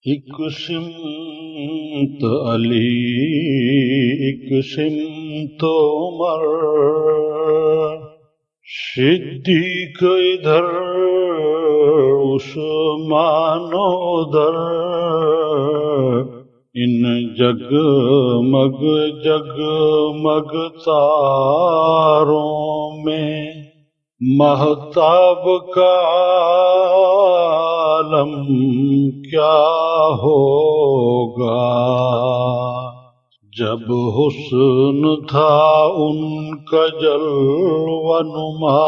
ایک سمت علی ایک سمت عمر، صدیق ادھر عثمان ادھر، ان جگمگ جگمگ تاروں میں مہتاب کا عالم کیا ہوگا؟ جب حسن تھا ان کا جلوہ نما،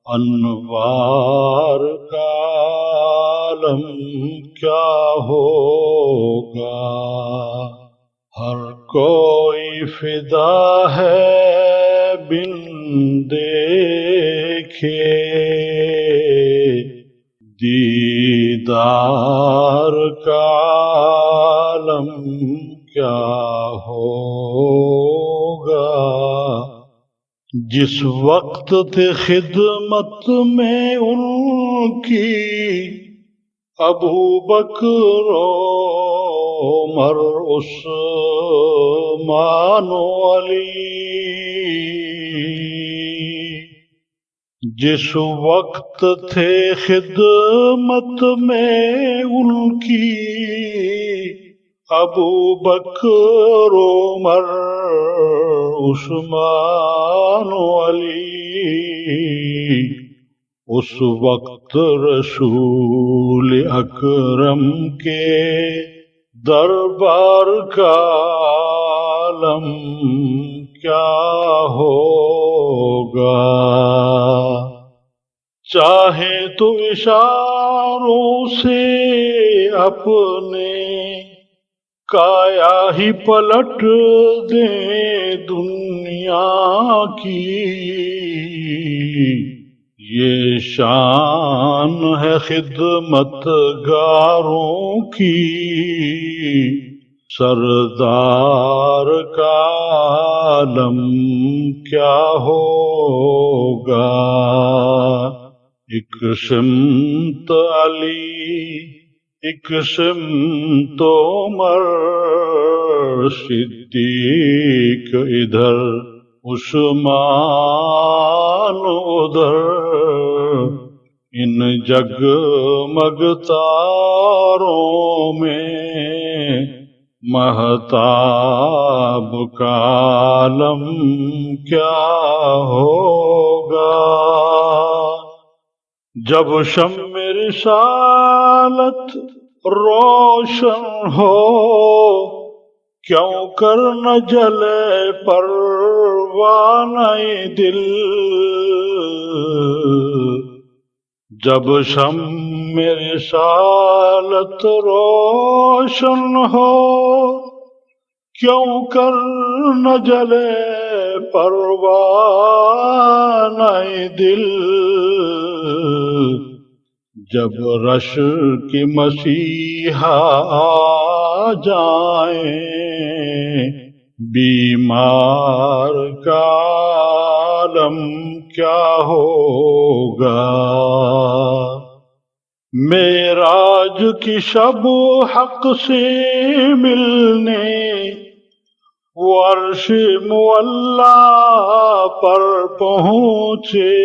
انوار کا عالم کیا ہوگا؟ ہر کوئی فدا ہے بن دیکھے دیدار کا عالم کیا ہوگا؟ جس وقت تھے خدمت میں ان کی ابو بکر عمر عثمان و علی، جس وقت تھے خدمت میں ان کی ابو بکر عمر عثمان و علی، اس وقت رسول اکرم کے دربار کا عالم کیا ہوگا؟ چاہے تو اشاروں سے اپنے کایا ہی پلٹ دیں دنیا کی، یہ شان ہے خدمت گاروں کی، سردار کا عالم کیا ہوگا؟ ایک سمت علی ایک سمت عمر، صدیق ادھر عثمان ادھر، ان جگمگ تاروں میں مہتاب کا عالم کیا ہوگا؟ جب شمع رسالت روشن ہو کیوں کر نہ جلے پروانہ دل، جب شمع رسالت روشن ہو کیوں کر نہ جلے پروانہ دل، جب رش کی مسیحا آ جائیں بیمار کا عالم کیا ہوگا؟ معراج کی شب حق سے ملنے وہ عرش معلا پر پہنچے،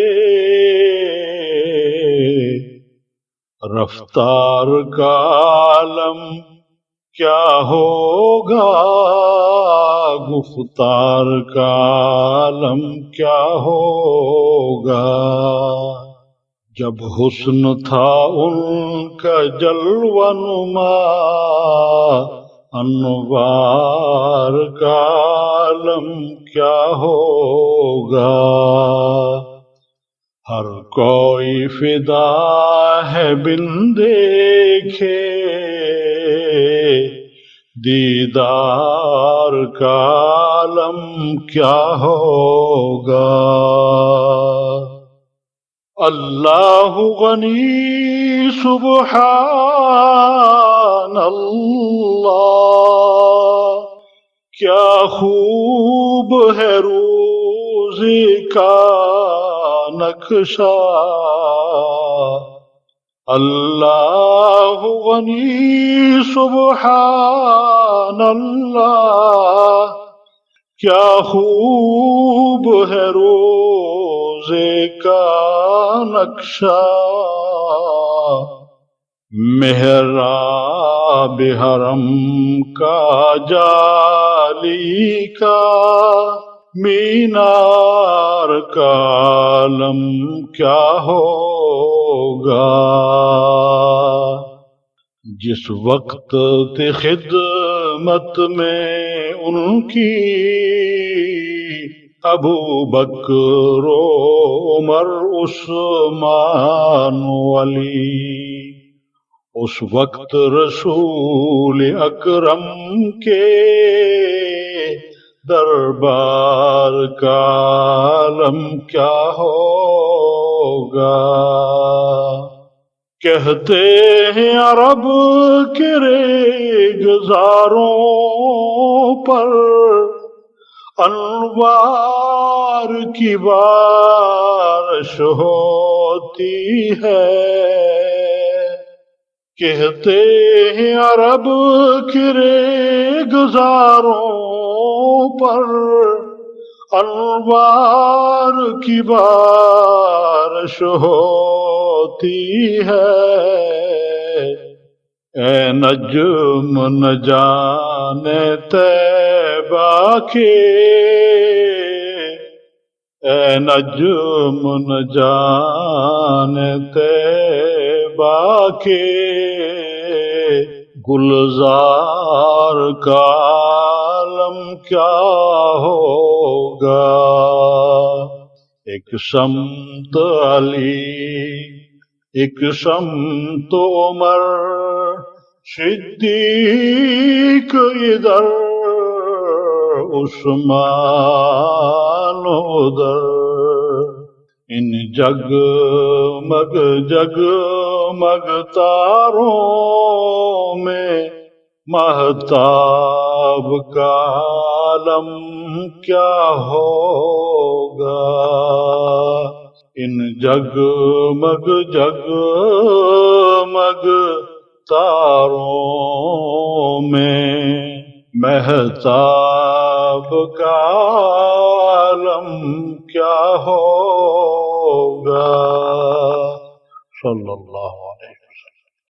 رفتار کا عالم کیا ہوگا؟ گفتار کا عالم کیا ہوگا؟ جب حسن تھا ان کا جلوہ نما، انوار کا عالم کیا ہوگا؟ ہر کوئی فدا ہے بن دیکھے دیدار کا عالم کیا ہوگا؟ اللہ غنی سبحان اللہ، کیا خوب ہے روزے کا نقشہ، اللہ غنی سبحان اللہ، کیا خوب ہے روزے کا نقشہ، محراب حرم کا جالی کا، مینار کا عالم کیا ہوگا۔ جس وقت تھی خدمت میں ان کی ابو بکر و عمر عثمان و علی، اس وقت رسول اکرم کے دربار کا عالم کیا ہوگا۔ کہتے ہیں عرب کے ریگزاروں پر انوار کی بارش ہوتی ہے، کہتے ہیں عرب کے ریگزاروں پر انوار کی بارش ہوتی ہے۔ اے نجم نہ جانے طیبہ کے، اے نجم نہ جانے طیبہ کے، گلزار کا عالم کیا ہوگا۔ ایک سمت علی، ایک سمت عمر، صدیق ادھر، عثمان ادھر، ان جگمگ جگمگ تاروں میں مہتاب کا عالم کیا ہوگا۔ ان جگمگ جگمگ تاروں میں مہتاب کا عالم کیا ہوگا۔ صلی اللہ